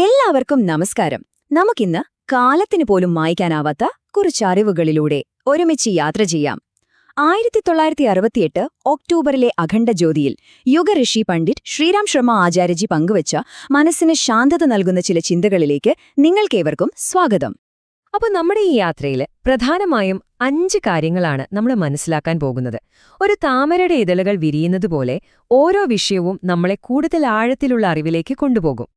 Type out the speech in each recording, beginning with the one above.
എല്ലാവർക്കും നമസ്കാരം. നമുക്കിന്ന് കാലത്തിന് പോലും മായ്ക്കാനാവാത്ത കുറച്ച് അറിവുകളിലൂടെ ഒരുമിച്ച് യാത്ര ചെയ്യാം. 1968 ഒക്ടോബറിലെ അഖണ്ഡജ്യോതിയിൽ യുഗഋഷി പണ്ഡിറ്റ് ശ്രീരാം ശർമ്മ ആചാര്യജി പങ്കുവച്ച മനസ്സിന് ശാന്തത നൽകുന്ന ചില ചിന്തകളിലേക്ക് നിങ്ങൾക്കേവർക്കും സ്വാഗതം. അപ്പോൾ നമ്മുടെ ഈ യാത്രയിൽ പ്രധാനമായും 5 കാര്യങ്ങളാണ് നമ്മൾ മനസ്സിലാക്കാൻ പോകുന്നത്. ഒരു താമരയുടെ ഇതളുകൾ വിരിയുന്നതുപോലെ ഓരോ വിഷയവും നമ്മളെ കൂടുതൽ ആഴത്തിലുള്ള അറിവിലേക്ക് കൊണ്ടുപോകും.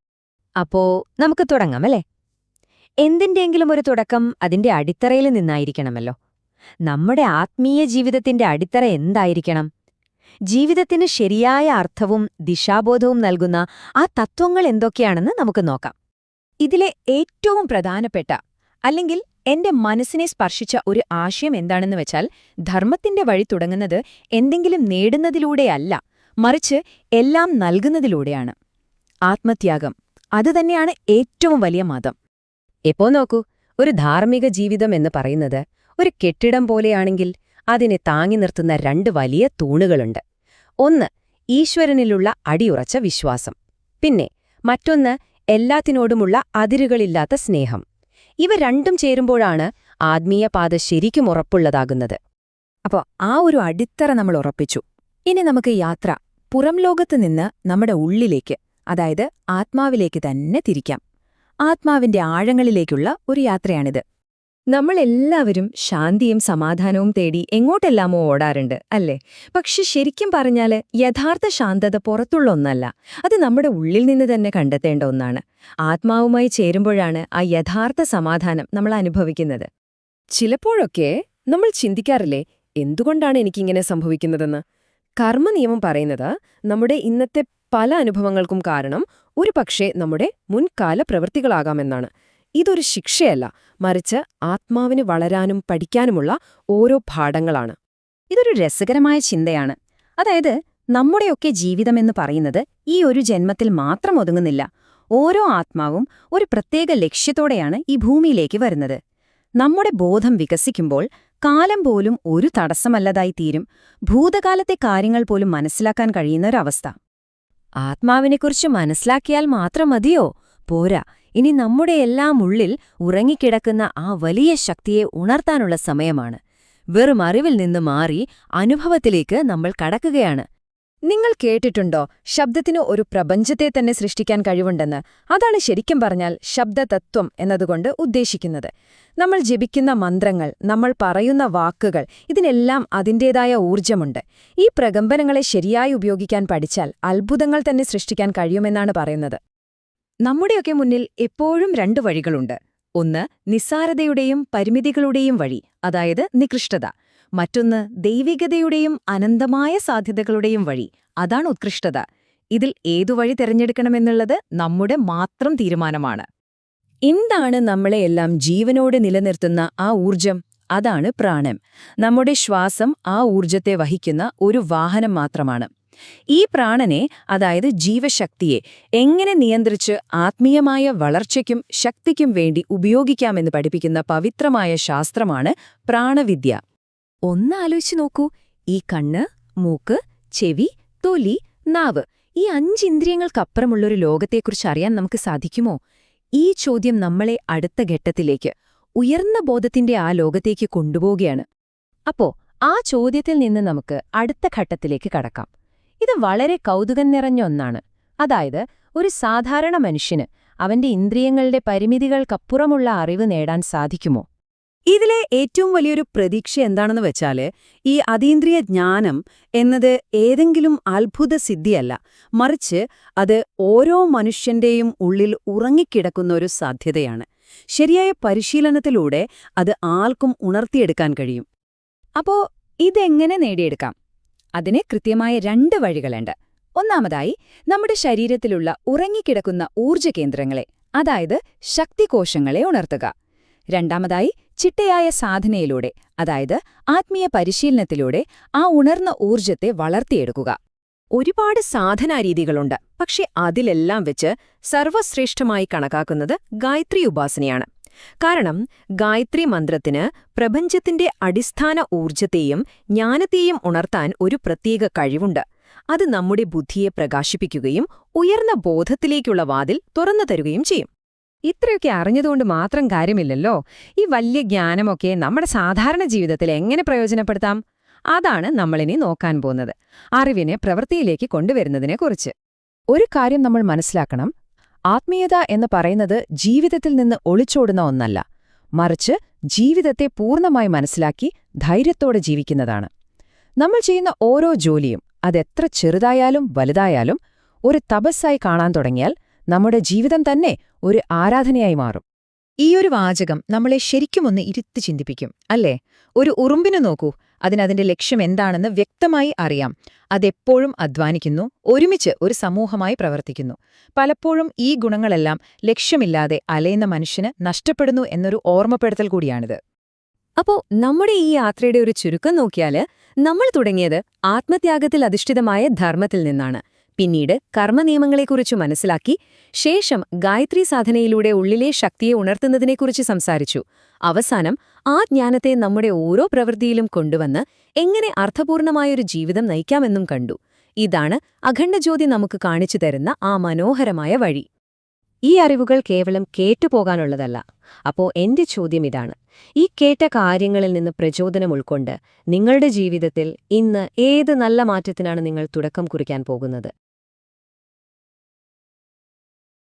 അപ്പോ നമുക്ക് തുടങ്ങാം അല്ലേ? എന്തിന്റെയെങ്കിലും ഒരു തുടക്കം അതിന്റെ അടിത്തറയിൽ നിന്നായിരിക്കണമല്ലോ. നമ്മുടെ ആത്മീയ ജീവിതത്തിന്റെ അടിത്തറ എന്തായിരിക്കണം? ജീവിതത്തിന് ശരിയായ അർത്ഥവും ദിശാബോധവും നൽകുന്ന ആ തത്വങ്ങൾ എന്തൊക്കെയാണെന്ന് നമുക്ക് നോക്കാം. ഇതിലെ ഏറ്റവും പ്രധാനപ്പെട്ട, അല്ലെങ്കിൽ എന്റെ മനസ്സിനെ സ്പർശിച്ച ഒരു ആശയം എന്താണെന്ന് വെച്ചാൽ, ധർമ്മത്തിന്റെ വഴി തുടങ്ങുന്നത് എന്തെങ്കിലും നേടുന്നതിലൂടെയല്ല, മറിച്ച് എല്ലാം നൽകുന്നതിലൂടെയാണ്. ആത്മത്യാഗം അതുതന്നെയാണ് ഏറ്റവും വലിയ മതം. എപ്പോ നോക്കൂ, ഒരു ധാർമ്മിക ജീവിതം എന്ന് പറയുന്നത് ഒരു കെട്ടിടം പോലെയാണെങ്കിൽ അതിനെ താങ്ങി നിർത്തുന്ന 2 വലിയ തൂണുകളുണ്ട്. ഒന്ന് ഈശ്വരനിലുള്ള അടിയുറച്ച വിശ്വാസം, പിന്നെ മറ്റൊന്ന് എല്ലാത്തിനോടുമുള്ള അതിരുകളില്ലാത്ത സ്നേഹം. ഇവ രണ്ടും ചേരുമ്പോഴാണ് ആത്മീയ പാത ശരിക്കും ഉറപ്പുള്ളതാകുന്നത്. അപ്പോൾ ആ ഒരു അടിത്തറ നമ്മൾ ഉറപ്പിച്ചു. ഇനി നമുക്ക് യാത്ര പുറം ലോകത്ത് നിന്ന് നമ്മുടെ ഉള്ളിലേക്ക്, അതായത് ആത്മാവിലേക്ക് തന്നെ തിരിക്കാം. ആത്മാവിന്റെ ആഴങ്ങളിലേക്കുള്ള ഒരു യാത്രയാണിത്. നമ്മളെല്ലാവരും ശാന്തിയും സമാധാനവും തേടി എങ്ങോട്ടെല്ലാമോ ഓടാറുണ്ട്, അല്ലേ? പക്ഷെ ശരിക്കും പറഞ്ഞാല് യഥാർത്ഥ ശാന്തത പുറത്തുള്ള ഒന്നല്ല, അത് നമ്മുടെ ഉള്ളിൽ നിന്ന് തന്നെ കണ്ടെത്തേണ്ട ഒന്നാണ്. ആത്മാവുമായി ചേരുമ്പോഴാണ് ആ യഥാർത്ഥ സമാധാനം നമ്മൾ അനുഭവിക്കുന്നത്. ചിലപ്പോഴൊക്കെ നമ്മൾ ചിന്തിക്കാറില്ലേ, എന്തുകൊണ്ടാണ് എനിക്കിങ്ങനെ സംഭവിക്കുന്നതെന്ന്? കർമ്മനിയമം പറയുന്നത് നമ്മുടെ ഇന്നത്തെ പല അനുഭവങ്ങൾക്കും കാരണം ഒരുപക്ഷെ നമ്മുടെ മുൻകാല പ്രവൃത്തികളാകാമെന്നാണ്. ഇതൊരു ശിക്ഷയല്ല, മറിച്ച് ആത്മാവിന് വളരാനും പഠിക്കാനുമുള്ള ഓരോ പാഠങ്ങളാണ്. ഇതൊരു രസകരമായ ചിന്തയാണ്. അതായത് നമ്മുടെയൊക്കെ ജീവിതമെന്ന് പറയുന്നത് ഈ ഒരു ജന്മത്തിൽ മാത്രം ഒതുങ്ങുന്നില്ല. ഓരോ ആത്മാവും ഒരു പ്രത്യേക ലക്ഷ്യത്തോടെയാണ് ഈ ഭൂമിയിലേക്ക് വരുന്നത്. നമ്മുടെ ബോധം വികസിക്കുമ്പോൾ കാലം പോലും ഒരു തടസ്സമല്ലതായി തീരും. ഭൂതകാലത്തെ കാര്യങ്ങൾ പോലും മനസ്സിലാക്കാൻ കഴിയുന്നൊരവസ്ഥ. ആത്മാവിനെക്കുറിച്ച് മനസ്സിലാക്കിയാൽ മാത്രം മതിയോ? പോരാ, ഇനി നമ്മുടെ എല്ലാം ഉള്ളിൽ ഉറങ്ങിക്കിടക്കുന്ന ആ വലിയ ശക്തിയെ ഉണർത്താനുള്ള സമയമാണ്. വെറും അറിവിൽ നിന്ന് മാറി അനുഭവത്തിലേക്ക് നമ്മൾ കടക്കുകയാണ്. നിങ്ങൾ കേട്ടിട്ടുണ്ടോ, ശബ്ദത്തിന് ഒരു പ്രപഞ്ചത്തെ തന്നെ സൃഷ്ടിക്കാൻ കഴിവുണ്ടെന്ന്? അതാണ് ശരിക്കും പറഞ്ഞാൽ ശബ്ദതത്വം എന്നതുകൊണ്ട് ഉദ്ദേശിക്കുന്നത്. നമ്മൾ ജപിക്കുന്ന മന്ത്രങ്ങൾ, നമ്മൾ പറയുന്ന വാക്കുകൾ, ഇതിനെല്ലാം അതിൻ്റേതായ ഊർജ്ജമുണ്ട്. ഈ പ്രകമ്പനങ്ങളെ ശരിയായി ഉപയോഗിക്കാൻ പഠിച്ചാൽ അത്ഭുതങ്ങൾ തന്നെ സൃഷ്ടിക്കാൻ കഴിയുമെന്നാണ് പറയുന്നത്. നമ്മുടെയൊക്കെ മുന്നിൽ എപ്പോഴും 2 വഴികളുണ്ട്. ഒന്ന് നിസ്സാരതയുടെയും പരിമിതികളുടെയും വഴി, അതായത് നികൃഷ്ടത. മറ്റൊന്ന് ദൈവികതയുടെയും അനന്തമായ സാധ്യതകളുടെയും വഴി, അതാണ് ഉത്കൃഷ്ടത. ഇതിൽ ഏതു വഴി തിരഞ്ഞെടുക്കണമെന്നുള്ളത് നമ്മുടെ മാത്രം തീരുമാനമാണ്. എന്താണ് നമ്മളെയെല്ലാം ജീവനോടെ നിലനിർത്തുന്ന ആ ഊർജം? അതാണ് പ്രാണൻ. നമ്മുടെ ശ്വാസം ആ ഊർജത്തെ വഹിക്കുന്ന ഒരു വാഹനം മാത്രമാണ്. ഈ പ്രാണനെ, അതായത് ജീവശക്തിയെ, എങ്ങനെ നിയന്ത്രിച്ച് ആത്മീയമായ വളർച്ചയ്ക്കും ശക്തിക്കും വേണ്ടി ഉപയോഗിക്കാമെന്ന് പഠിപ്പിക്കുന്ന പവിത്രമായ ശാസ്ത്രമാണ് പ്രാണവിദ്യ. ഒന്നാലോചിച്ചു നോക്കൂ, ഈ കണ്ണ്, മൂക്ക്, ചെവി, തൊലി, നാവ്, ഈ 5 ഇന്ദ്രിയങ്ങൾക്കപ്പുറമുള്ളൊരു ലോകത്തെക്കുറിച്ച് അറിയാൻ നമുക്ക് സാധിക്കുമോ? ഈ ചോദ്യം നമ്മളെ അടുത്ത ഘട്ടത്തിലേക്ക്, ഉയർന്ന ബോധത്തിന്റെ ആ ലോകത്തേക്ക് കൊണ്ടുപോവുകയാണ്. അപ്പോ ആ ചോദ്യത്തിൽ നിന്ന് നമുക്ക് അടുത്ത ഘട്ടത്തിലേക്ക് കടക്കാം. ഇത് വളരെ കൗതുകം നിറഞ്ഞ ഒന്നാണ്. അതായത് ഒരു സാധാരണ മനുഷ്യന് അവന്റെ ഇന്ദ്രിയങ്ങളുടെ പരിമിതികൾക്കപ്പുറമുള്ള അറിവ് നേടാൻ സാധിക്കുമോ? ഇതിലെ ഏറ്റവും വലിയൊരു പ്രതീക്ഷ എന്താണെന്ന് വെച്ചാല്, ഈ അതീന്ദ്രിയ ജ്ഞാനം എന്നത് ഏതെങ്കിലും അത്ഭുത സിദ്ധിയല്ല, മറിച്ച് അത് ഓരോ മനുഷ്യന്റെയും ഉള്ളിൽ ഉറങ്ങിക്കിടക്കുന്ന ഒരു സാധ്യതയാണ്. ശരിയായ പരിശീലനത്തിലൂടെ അത് ആർക്കും ഉണർത്തിയെടുക്കാൻ കഴിയും. അപ്പോ ഇതെങ്ങനെ നേടിയെടുക്കാം? അതിന് കൃത്യമായ 2 വഴികളുണ്ട്. ഒന്നാമതായി, നമ്മുടെ ശരീരത്തിലുള്ള ഉറങ്ങിക്കിടക്കുന്ന ഊർജ്ജകേന്ദ്രങ്ങളെ, അതായത് ശക്തികോശങ്ങളെ ഉണർത്തുക. രണ്ടാമതായി, ചിട്ടയായ സാധനയിലൂടെ, അതായത് ആത്മീയ പരിശീലനത്തിലൂടെ ആ ഉണർന്ന ഊർജ്ജത്തെ വളർത്തിയെടുക്കുക. ഒരുപാട് സാധനാരീതികളുണ്ട്, പക്ഷെ അതിലെല്ലാം വെച്ച് സർവശ്രേഷ്ഠമായി കണക്കാക്കുന്നത് ഗായത്രി ഉപാസനയാണ്. കാരണം ഗായത്രി മന്ത്രത്തിന് പ്രപഞ്ചത്തിന്റെ അടിസ്ഥാന ഊർജ്ജത്തെയും ജ്ഞാനത്തെയും ഉണർത്താൻ ഒരു പ്രത്യേക കഴിവുണ്ട്. അത് നമ്മുടെ ബുദ്ധിയെ പ്രകാശിപ്പിക്കുകയും ഉയർന്ന ബോധത്തിലേക്കുള്ള വാതിൽ തുറന്നു തരുകയും ചെയ്യും. ഇത്രയൊക്കെ അറിഞ്ഞതുകൊണ്ട് മാത്രം കാര്യമില്ലല്ലോ. ഈ വലിയ ജ്ഞാനമൊക്കെ നമ്മുടെ സാധാരണ ജീവിതത്തിൽ എങ്ങനെ പ്രയോജനപ്പെടുത്താം? അതാണ് നമ്മളിനി നോക്കാൻ പോകുന്നത്, അറിവിനെ പ്രവൃത്തിയിലേക്ക് കൊണ്ടുവരുന്നതിനെക്കുറിച്ച്. ഒരു കാര്യം നമ്മൾ മനസ്സിലാക്കണം. ആത്മീയത എന്ന് പറയുന്നത് ജീവിതത്തിൽ നിന്ന് ഒളിച്ചോടുന്ന ഒന്നല്ല, മറിച്ച് ജീവിതത്തെ പൂർണ്ണമായി മനസ്സിലാക്കി ധൈര്യത്തോടെ ജീവിക്കുന്നതാണ്. നമ്മൾ ചെയ്യുന്ന ഓരോ ജോലിയും, അതെത്ര ചെറുതായാലും വലുതായാലും, ഒരു തപസ്സായി കാണാൻ തുടങ്ങിയാൽ നമ്മുടെ ജീവിതം തന്നെ ഒരു ആരാധനയായി മാറും. ഈയൊരു വാചകം നമ്മളെ ശരിക്കുമൊന്ന് ഇരുത്തി ചിന്തിപ്പിക്കും, അല്ലേ? ഒരു ഉറുമ്പിനു നോക്കൂ, അതിനതിന്റെ ലക്ഷ്യം എന്താണെന്ന് വ്യക്തമായി അറിയാം. അതെപ്പോഴും അധ്വാനിക്കുന്നു, ഒരുമിച്ച് ഒരു സമൂഹമായി പ്രവർത്തിക്കുന്നു. പലപ്പോഴും ഈ ഗുണങ്ങളെല്ലാം ലക്ഷ്യമില്ലാതെ അലയുന്ന മനുഷ്യന് നഷ്ടപ്പെടുന്നു എന്നൊരു ഓർമ്മപ്പെടുത്തൽ കൂടിയാണിത്. അപ്പോ നമ്മുടെ ഈ യാത്രയുടെ ഒരു ചുരുക്കം നോക്കിയാല്, നമ്മൾ തുടങ്ങിയത് ആത്മത്യാഗത്തിൽ അധിഷ്ഠിതമായ ധർമ്മത്തിൽ നിന്നാണ്. പിന്നീട് കർമ്മനിയമങ്ങളെക്കുറിച്ച് മനസ്സിലാക്കി, ശേഷം ഗായത്രി സാധനയിലൂടെ ഉള്ളിലെ ശക്തിയെ ഉണർത്തുന്നതിനെക്കുറിച്ച് സംസാരിച്ചു. അവസാനം ആ ജ്ഞാനത്തെ നമ്മുടെ ഓരോ പ്രവൃത്തിയിലും കൊണ്ടുവന്ന് എങ്ങനെ അർത്ഥപൂർണമായൊരു ജീവിതം നയിക്കാമെന്നും കണ്ടു. ഇതാണ് അഖണ്ഡജ്യോതി നമുക്ക് കാണിച്ചു തരുന്ന ആ മനോഹരമായ വഴി. ഈ അറിവുകൾ കേവലം കേട്ടുപോകാനുള്ളതല്ല. അപ്പോ എന്റെ ചോദ്യം ഇതാണ്: ഈ കേട്ട കാര്യങ്ങളിൽ നിന്ന് പ്രചോദനം ഉൾക്കൊണ്ട് നിങ്ങളുടെ ജീവിതത്തിൽ ഇന്ന് ഏത് നല്ല മാറ്റത്തിനാണ് നിങ്ങൾ തുടക്കം കുറിക്കാൻ പോകുന്നത്?